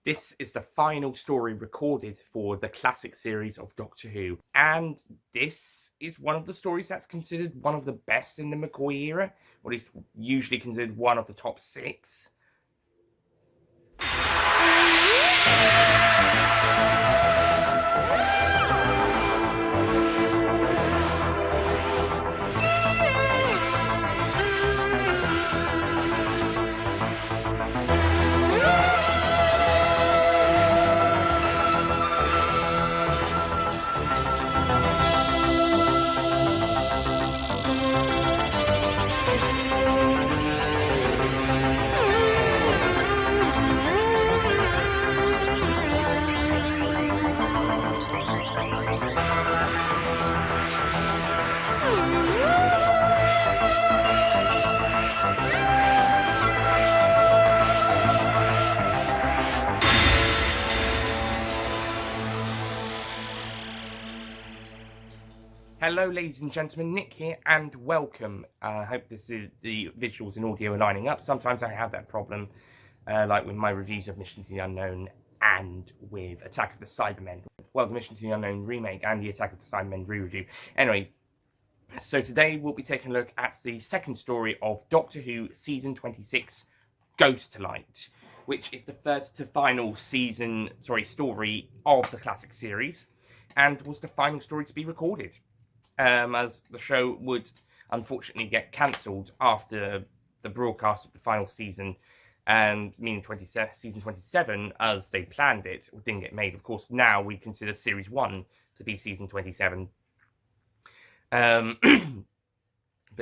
This is the final story recorded for the classic series of Doctor Who, and this is one of the stories that's considered one of the best in the McCoy era, or at least usually considered one of the top 6. Hello ladies and gentlemen, Nick here and welcome. I hope this is the visuals and audio are lining up. Sometimes I have that problem, like with my reviews of Mission to the Unknown and with Attack of the Cybermen. Well, the Mission to the Unknown remake and the Attack of the Cybermen re-review. Anyway, so today we'll be taking a look at the second story of Doctor Who Season 26, Ghost Light, which is the third to final story of the classic series, and was the final story to be recorded. As the show would unfortunately get cancelled after the broadcast of the final season, and meaning season 27, as they planned it, didn't get made. Of course, now we consider Series 1 to be season 27. But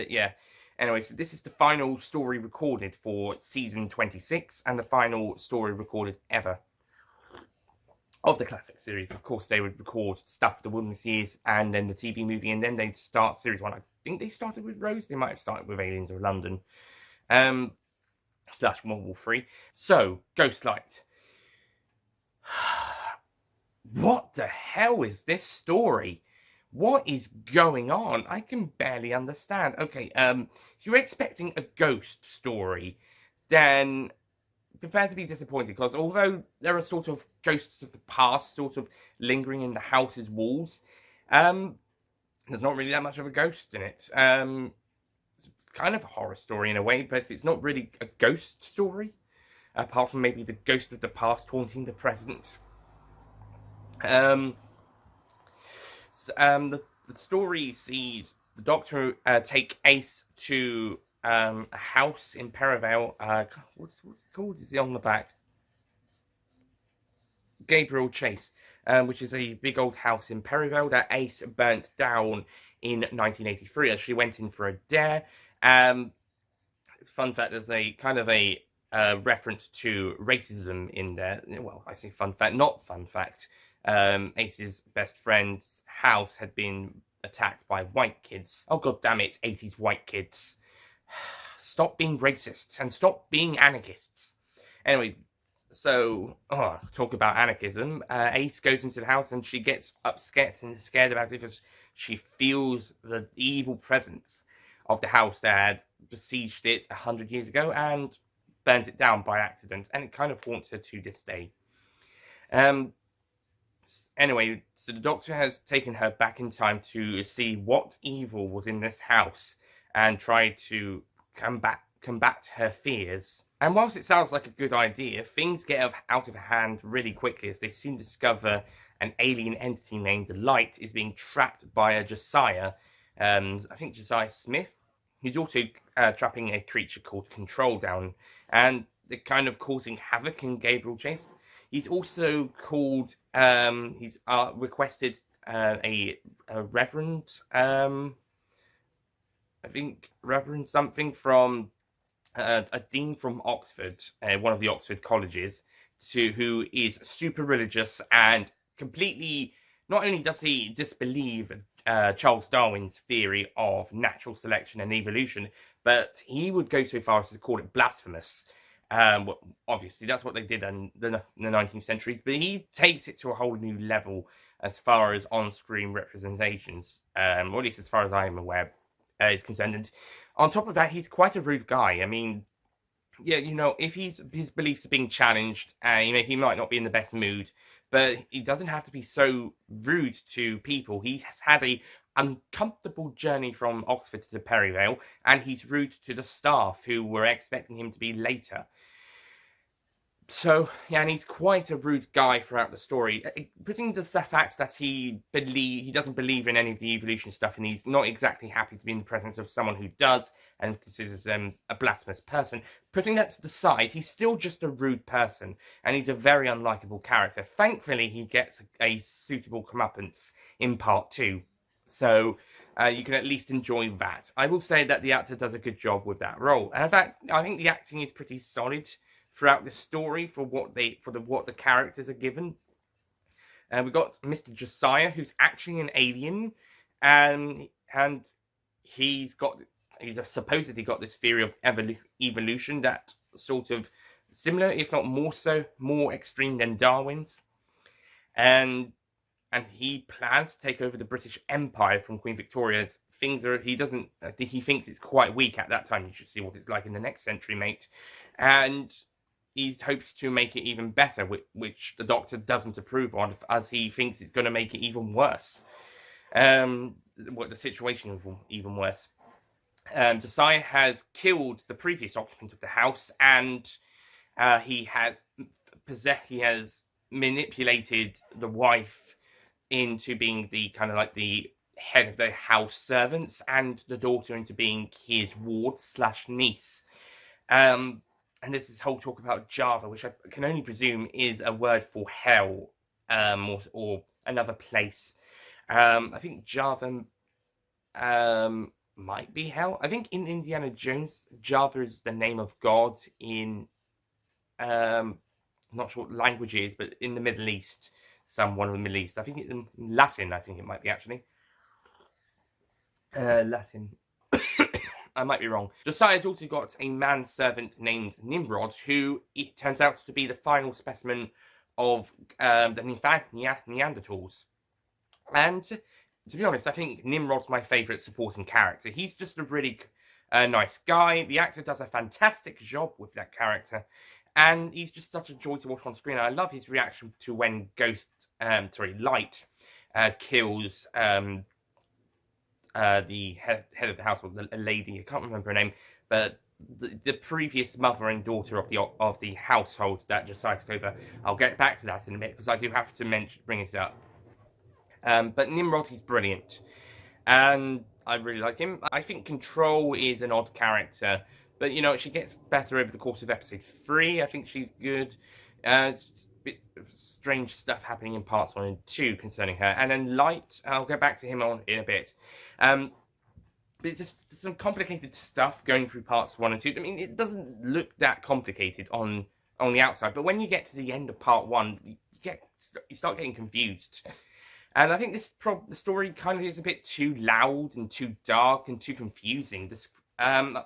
yeah, anyway, so this is the final story recorded for season 26, and the final story recorded ever of the classic series. Of course, they would record Stuff of the Wilderness Years and then the TV movie, and then they'd start series 1. I think they started with Rose. They might have started with Aliens of London. / World War 3. So, Ghost Light. What the hell is this story? What is going on? I can barely understand. Okay, if you're expecting a ghost story, then prepare to be disappointed, because although there are sort of ghosts of the past sort of lingering in the house's walls, there's not really that much of a ghost in it. It's kind of a horror story in a way, but it's not really a ghost story, apart from maybe the ghost of the past haunting the present. The story sees the Doctor take Ace to a house in Perivale. What's it called? Is it on the back? Gabriel Chase, which is a big old house in Perivale that Ace burnt down in 1983 as she went in for a dare. Fun fact, there's a kind of a reference to racism in there. Well, I say fun fact, not fun fact. Ace's best friend's house had been attacked by white kids. Oh god damn it, 80s white kids. Stop being racists and stop being anarchists. Anyway, so talk about anarchism. Ace goes into the house and she gets scared about it because she feels the evil presence of the house that had besieged it 100 years ago and burnt it down by accident, and it kind of haunts her to this day. Anyway, so the Doctor has taken her back in time to see what evil was in this house and try to combat her fears. And whilst it sounds like a good idea, things get out of hand really quickly, as they soon discover an alien entity named Light is being trapped by a Josiah. I think Josiah Smith. He's also trapping a creature called Control down, and they're kind of causing havoc in Gabriel Chase. He's also called, he's requested a reverend, I think Reverend something from a dean from Oxford, one of the Oxford colleges, who is super religious and completely, not only does he disbelieve Charles Darwin's theory of natural selection and evolution, but he would go so far as to call it blasphemous. Well, obviously, that's what they did in the 19th centuries, but he takes it to a whole new level as far as on-screen representations, or at least as far as I'm aware, is concerned. And on top of that, he's quite a rude guy. I mean, yeah, you know, if his beliefs are being challenged, you know, he might not be in the best mood, but he doesn't have to be so rude to people. He has had a uncomfortable journey from Oxford to Perivale, and he's rude to the staff who were expecting him to be later. So, yeah, and he's quite a rude guy throughout the story. Putting the fact that he doesn't believe in any of the evolution stuff, and he's not exactly happy to be in the presence of someone who does, and considers them a blasphemous person. Putting that to the side, he's still just a rude person, and he's a very unlikable character. Thankfully, he gets a suitable comeuppance in part 2, so you can at least enjoy that. I will say that the actor does a good job with that role, and in fact, I think the acting is pretty solid throughout the story for what the characters are given. We've got Mr. Josiah, who's actually an alien, and he's supposedly got this theory of evolution that sort of similar, if not more so, more extreme than Darwin's, and he plans to take over the British Empire from Queen Victoria's. He thinks it's quite weak at that time. You should see what it's like in the next century, mate. And he hopes to make it even better, which the Doctor doesn't approve of, as he thinks it's going to make it even worse. The situation is even worse. Josiah has killed the previous occupant of the house, and he has manipulated the wife into being the kind of like the head of the house servants, and the daughter into being his ward / niece. And there's this whole talk about Java, which I can only presume is a word for hell, or another place. I think Java might be hell. I think in Indiana Jones, Java is the name of God in, I'm not sure what language it is, but in the Middle East, one of the Middle East. I think it's in Latin, I think it might be actually. Latin. I might be wrong. Josiah's also got a manservant named Nimrod, who it turns out to be the final specimen of the Neanderthals. And to be honest, I think Nimrod's my favourite supporting character. He's just a really nice guy. The actor does a fantastic job with that character, and he's just such a joy to watch on screen. I love his reaction to when Light kills the head of the household, a lady, I can't remember her name, but the previous mother and daughter of the household that Josiah took over. I'll get back to that in a minute, because I do have to bring it up. But Nimrod, he's brilliant, and I really like him. I think Control is an odd character, but you know, she gets better over the course of episode 3. I think she's good. It's a bit of strange stuff happening in parts 1 and 2 concerning her. And then Light, I'll get back to him in a bit. But just some complicated stuff going through parts 1 and 2. I mean, it doesn't look that complicated on the outside, but when you get to the end of part 1, you start getting confused. And I think the story kind of is a bit too loud and too dark and too confusing. To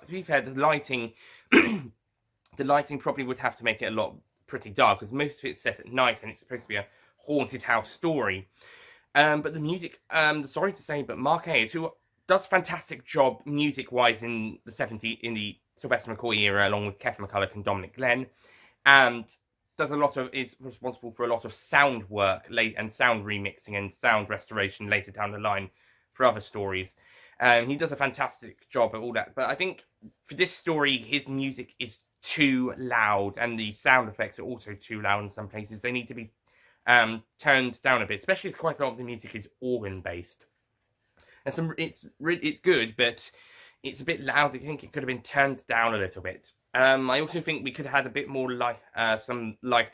be fair, the lighting probably would have to make it a lot pretty dark, because most of it's set at night and it's supposed to be a haunted house story. But the music, sorry to say, but Mark Ayres, who does a fantastic job music-wise in the Sylvester McCoy era, along with Kevin McCulloch and Dominic Glenn, and is responsible for a lot of sound work and sound remixing and sound restoration later down the line for other stories. He does a fantastic job at all that. But I think for this story, his music is too loud, and the sound effects are also too loud in some places. They need to be turned down a bit, especially as quite a lot of the music is organ based. And it's good, but it's a bit loud. I think it could have been turned down a little bit. I also think we could have had a bit more light.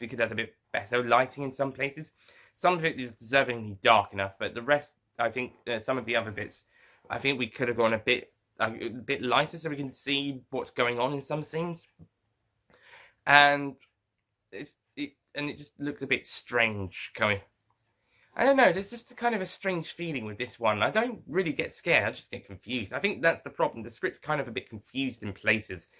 We could have a bit better lighting in some places. Some of it is deservingly dark enough, but the rest, I think, some of the other bits, I think we could have gone a bit lighter so we can see what's going on in some scenes. And it just looks a bit strange going. I don't know, there's just a kind of a strange feeling with this one. I don't really get scared, I just get confused. I think that's the problem. The script's kind of a bit confused in places.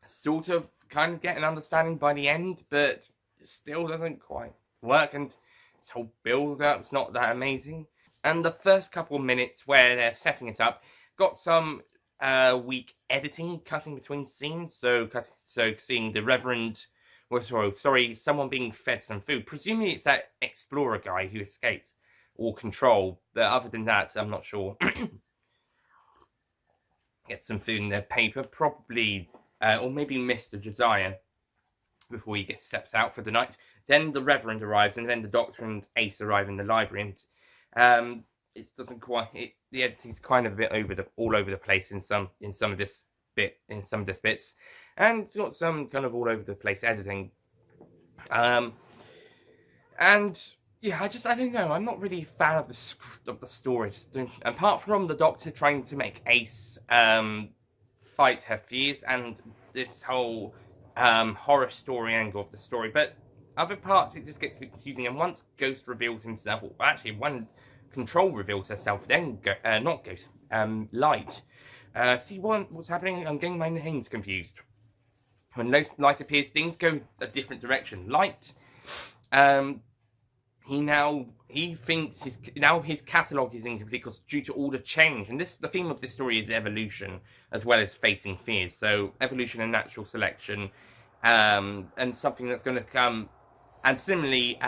Sort of kind of get an understanding by the end, but it still doesn't quite work, and this whole build-up's not that amazing. And the first couple of minutes where they're setting it up got some weak editing, cutting between scenes. So seeing the Reverend, well, sorry, someone being fed some food. Presumably it's that explorer guy who escapes, or Control. But other than that, I'm not sure. Get some food in their paper, probably, or maybe Mr. Josiah before he steps out for the night. Then the Reverend arrives, and then the Doctor and Ace arrive in the library, and it doesn't quite. The editing's kind of a bit all over the place in some of this bits, and it's got some kind of all over the place editing. And yeah, I don't know. I'm not really a fan of the story. Apart from the Doctor trying to make Ace fight her fears and this whole horror story angle of the story, but other parts it just gets confusing. And once Ghost reveals himself, or actually when Control reveals herself, then not Ghost, Light. See what's happening? I'm getting my names confused. When Light appears, things go a different direction. Light, he thinks his catalogue is incomplete because due to all the change. And the theme of this story is evolution as well as facing fears. So evolution and natural selection, and something that's going to come. And similarly,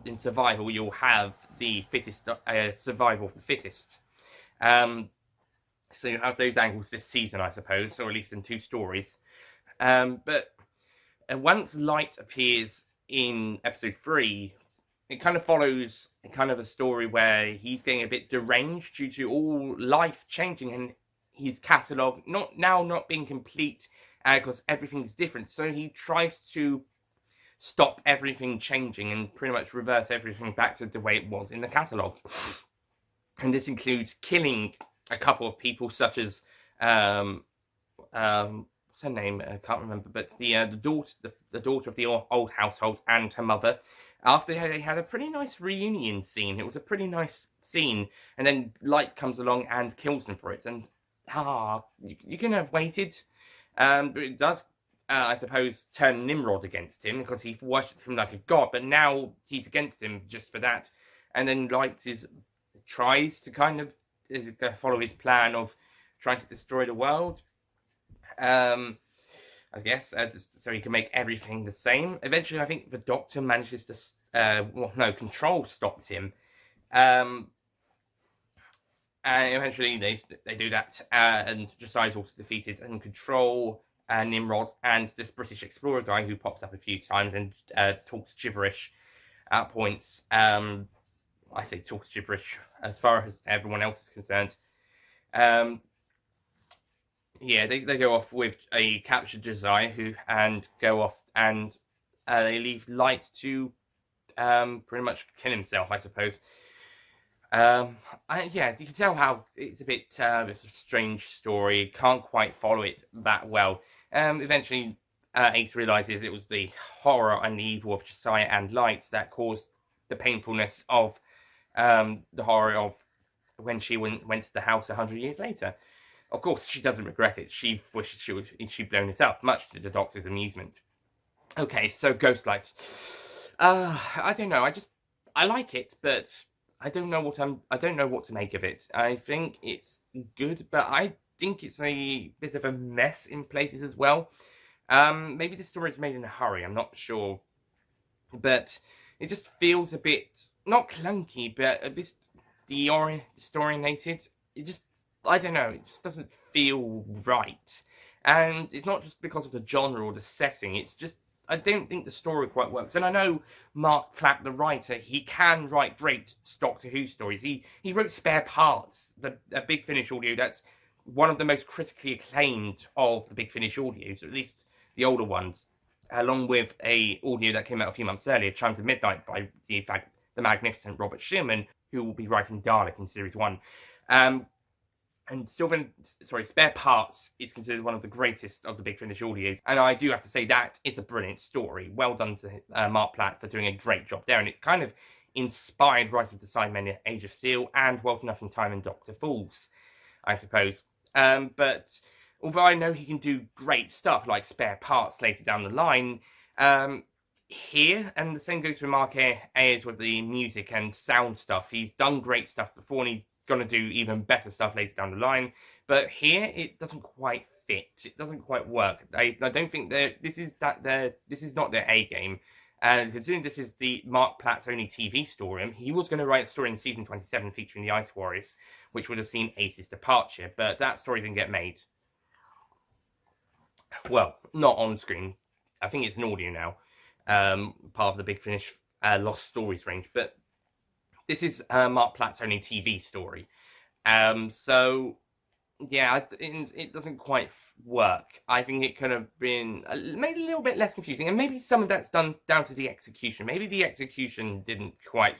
in survival, you'll have the fittest, survival of the fittest. So you have those angles this season, I suppose, or at least in 2 stories. But once Light appears in episode 3, it kind of follows kind of a story where he's getting a bit deranged due to all life changing and his catalogue not being complete because everything's different. So he tries to stop everything changing and pretty much reverse everything back to the way it was in the catalogue. And this includes killing a couple of people, such as what's her name? I can't remember, but the daughter of the old household and her mother. After they had a pretty nice reunion scene, it was a pretty nice scene, and then Light comes along and kills them for it. And you can have waited, but it does, I suppose, turn Nimrod against him because he worshipped him like a god. But now he's against him just for that, and then Light tries to kind of follow his plan of trying to destroy the world. I guess, so he can make everything the same. Eventually, I think the Doctor manages to, Control stops him. And eventually they do that, and Josiah's also defeated, and Control, Nimrod, and this British explorer guy who pops up a few times and talks gibberish at points. I say talks gibberish as far as everyone else is concerned. Yeah, they go off with a captured Josiah and go off, and they leave Light to pretty much kill himself, I suppose. Yeah, you can tell how it's a bit it's a strange story. Can't quite follow it that well. Eventually, Ace realizes it was the horror and the evil of Josiah and Light that caused the painfulness of the horror of when she went to the house 100 years later. Of course, she doesn't regret it. She wishes she'd blown it up, much to the Doctor's amusement. Okay, so Ghostlight. I don't know. I like it, but I don't know what to make of it. I think it's good, but I think it's a bit of a mess in places as well. Maybe the story is made in a hurry. I'm not sure, but it just feels a bit not clunky, but a bit disorientated. I don't know, it just doesn't feel right. And it's not just because of the genre or the setting, it's just, I don't think the story quite works. And I know Mark Platt, the writer, he can write great Doctor Who stories. He wrote Spare Parts, a Big Finish audio that's one of the most critically acclaimed of the Big Finish audios, or at least the older ones, along with a audio that came out a few months earlier, Chimes of Midnight, by the magnificent Robert Sherman, who will be writing Dalek in Series 1. And Spare Parts is considered one of the greatest of the Big Finish audios. And I do have to say that it's a brilliant story. Well done to Mark Platt for doing a great job there. And it kind of inspired Rise of the Cybermen, Age of Steel, and World Enough in Time and Dr. Fools, I suppose. But although I know he can do great stuff like Spare Parts later down the line, here, and the same goes for Mark Ayres with the music and sound stuff. He's done great stuff before, and he's going to do even better stuff later down the line. But here, it doesn't quite fit. It doesn't quite work. I don't think this is not their A game. And considering this is the Mark Platt's only TV story, he was going to write a story in season 27 featuring the Ice Warriors, which would have seen Ace's departure. But that story didn't get made. Well, not on screen. I think it's an audio now. Part of the Big Finish Lost Stories range. But this is Mark Platt's only TV story. So, yeah, it doesn't quite work. I think it could have been made a little bit less confusing. And maybe some of that's down to the execution. Maybe the execution didn't quite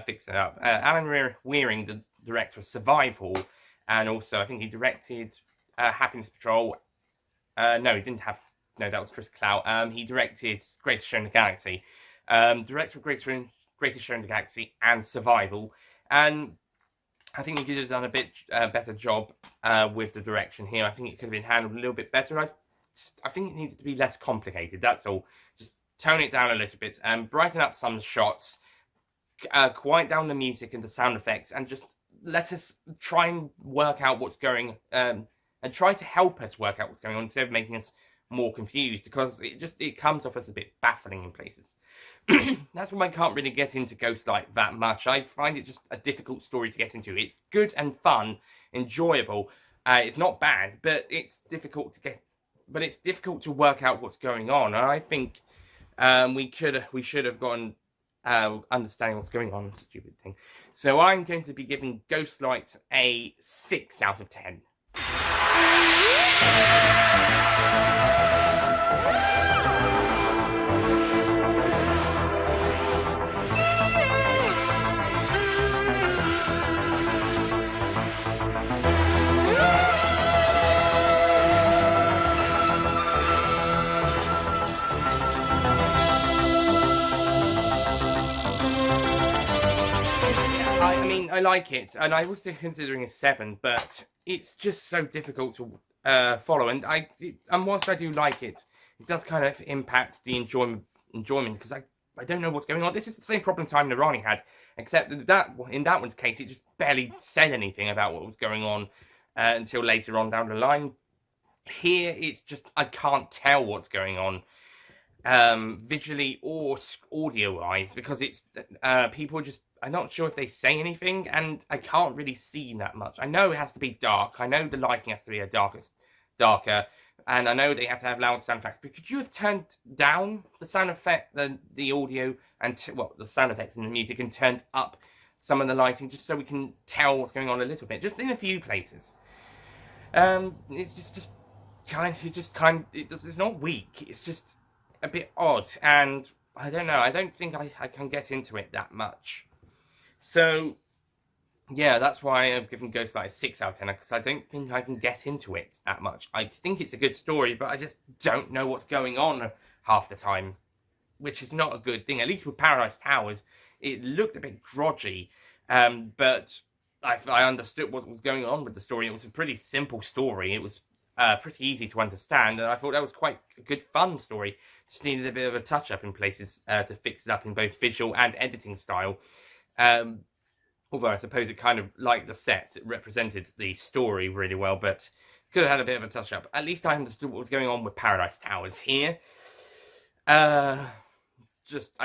fix it up. Alan Wearing, the director of Survival, and also I think he directed Happiness Patrol. No, he didn't have... No, that was Chris Clout. He directed Greatest Show in the Galaxy. Director of Greatest Show in the Galaxy and Survival. And I think he could have done a bit better job with the direction here. I think it could have been handled a little bit better. I think it needs to be less complicated, that's all. Just tone it down a little bit and brighten up some shots. Quiet down the music and the sound effects. And just let us try and work out what's going on. And try to help us work out what's going on instead of making us more confused, because it comes off as a bit baffling in places. That's why I can't really get into Ghostlight that much. I find it just a difficult story to get into. It's good and fun, enjoyable. It's not bad, but it's difficult to get. But it's difficult to work out what's going on. And I think we should have gotten understanding what's going on. Stupid thing. So I'm going to be giving Ghostlight a 6 out of 10. I like it, and I was still considering a 7, but it's just so difficult to follow. And whilst I do like it, it does kind of impact the enjoyment because I don't know what's going on. This is the same problem Time Nirani had, except that in that one's case, it just barely said anything about what was going on until later on down the line. Here, it's just I can't tell what's going on. Visually or audio-wise, because it's people just... I'm not sure if they say anything, and I can't really see that much. I know it has to be dark. I know the lighting has to be darker, and I know they have to have loud sound effects. But could you have turned down the sound effect, the audio, and the sound effects and the music, and turned up some of the lighting just so we can tell what's going on a little bit, just in a few places. It's just kind of it's not weak. It's just a bit odd, and I don't know. I don't think I can get into it that much. So, yeah, that's why I've given Ghostlight a 6 out of 10, because I don't think I can get into it that much. I think it's a good story, but I just don't know what's going on half the time, which is not a good thing. At least with Paradise Towers, it looked a bit grudgy, but I understood what was going on with the story. It was a pretty simple story. It was pretty easy to understand, and I thought that was quite a good, fun story. Just needed a bit of a touch-up in places to fix it up in both visual and editing style. Although I suppose it kind of, like the sets, it represented the story really well, but could have had a bit of a touch-up. At least I understood what was going on with Paradise Towers here. I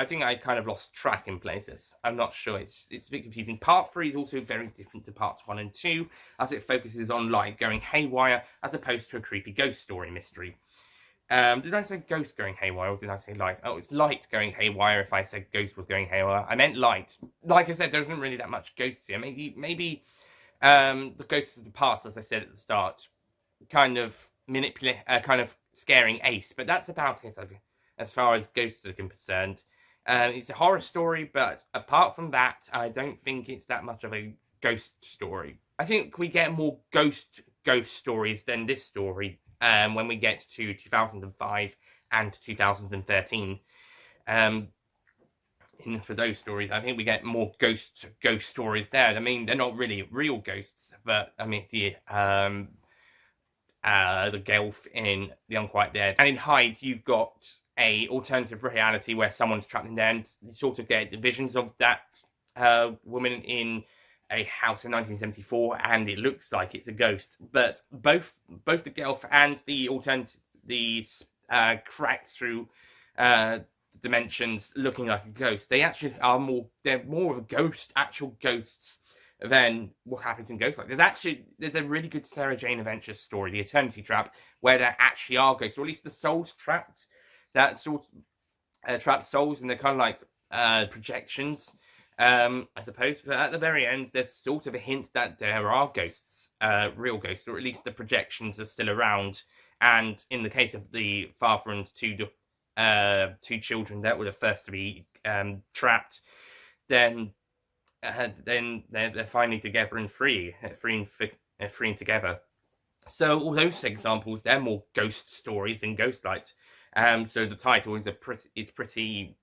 think I kind of lost track in places. I'm not sure. It's a bit confusing. Part 3 is also very different to parts 1 and 2, as it focuses on light going haywire, as opposed to a creepy ghost story mystery. Did I say ghost going haywire, or did I say light? Oh, it's light going haywire if I said ghost was going haywire. I meant light. Like I said, there isn't really that much ghosts here. Maybe the ghosts of the past, as I said at the start, kind of kind of scaring Ace, but that's about it as far as ghosts are concerned. It's a horror story, but apart from that, I don't think it's that much of a ghost story. I think we get more ghost stories than this story. When we get to 2005 and 2013. For those stories, I think we get more ghost stories there. I mean, they're not really real ghosts, but I mean, the Gelf in The Unquiet Dead. And in Hyde, you've got a alternative reality where someone's trapped in there, and you sort of get visions of that woman in a house in 1974, and it looks like it's a ghost. But both the Gelf and the alternative, the cracks through dimensions looking like a ghost, they actually are they're more of a ghost, actual ghosts, than what happens in Ghostlight. There's a really good Sarah Jane Adventures story, The Eternity Trap, where there actually are ghosts, or at least the souls trapped. That sort of trapped souls, and they're kind of like projections, I suppose. But at the very end, there's sort of a hint that there are ghosts, real ghosts, or at least the projections are still around. And in the case of the father and two children that were the first to be trapped, then they're finally together and freeing together. So all those examples, they're more ghost stories than Ghostlight. So the title is pretty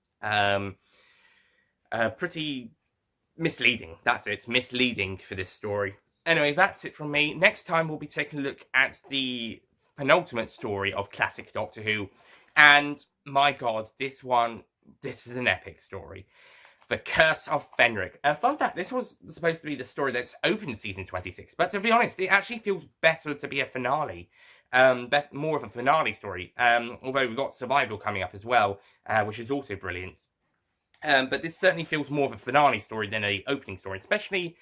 misleading. That's it, misleading for this story. Anyway, that's it from me. Next time we'll be taking a look at the penultimate story of classic Doctor Who, and my God, this is an epic story. The Curse of Fenric. Fun fact, this was supposed to be the story that's opened season 26, but to be honest, it actually feels better to be a finale. More of a finale story, although we've got Survival coming up as well, which is also brilliant. But this certainly feels more of a finale story than an opening story, especially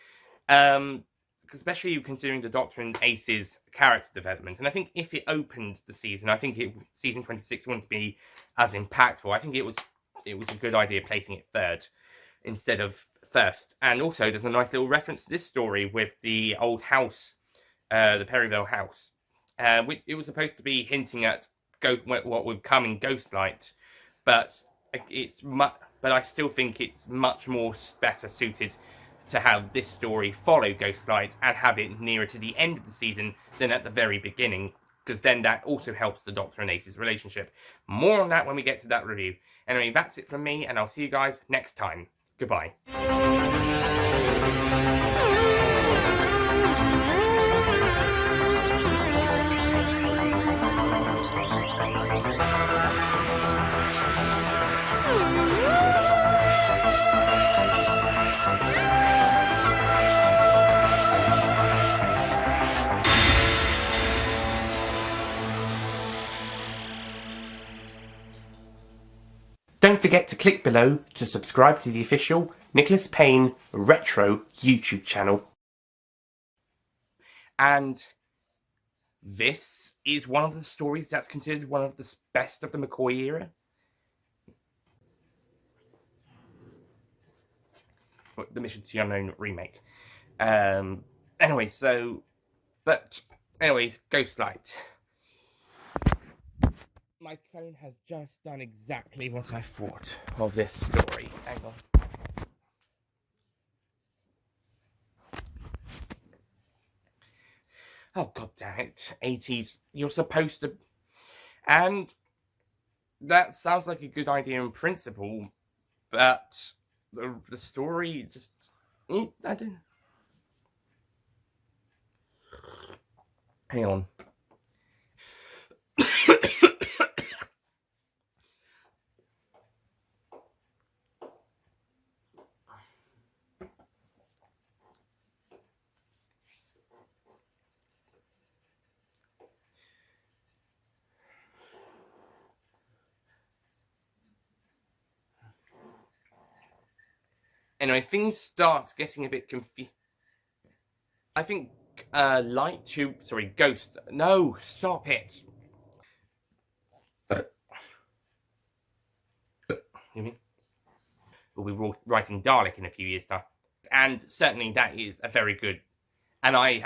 considering the Doctor and Ace's character development. And I think if it opened the season, I think season 26 wouldn't be as impactful. I think it was a good idea placing it third instead of first. And also, there's a nice little reference to this story with the old house, the Perivale house. It was supposed to be hinting at what would come in Ghostlight, but I still think it's much more better suited to have this story follow Ghostlight and have it nearer to the end of the season than at the very beginning, because then that also helps the Doctor and Ace's relationship. More on that when we get to that review. Anyway, that's it from me, and I'll see you guys next time. Goodbye. Don't forget to click below to subscribe to the official Nicholas Payne Retro YouTube channel. And this is one of the stories that's considered one of the best of the McCoy era. The Mission to the Unknown remake. Anyway, Ghostlight. My phone has just done exactly what I thought of this story. Hang on. Oh, god damn it. 80s. You're supposed to... And that sounds like a good idea in principle, but the story just... I didn't... Hang on. Anyway, things start getting a bit confused. I think Ghost. No, stop it. You mean? We'll be writing Dalek in a few years' time. And certainly that is a very good... And I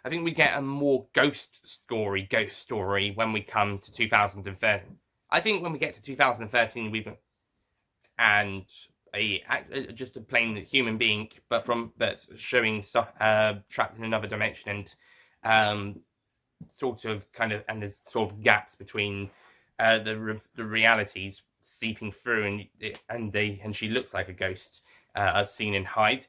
think we get a more ghost story when we come to 2013. I think when we get to 2013, just a plain human being, but showing trapped in another dimension, and there's sort of gaps between the realities seeping through, and she looks like a ghost, as seen in Hyde.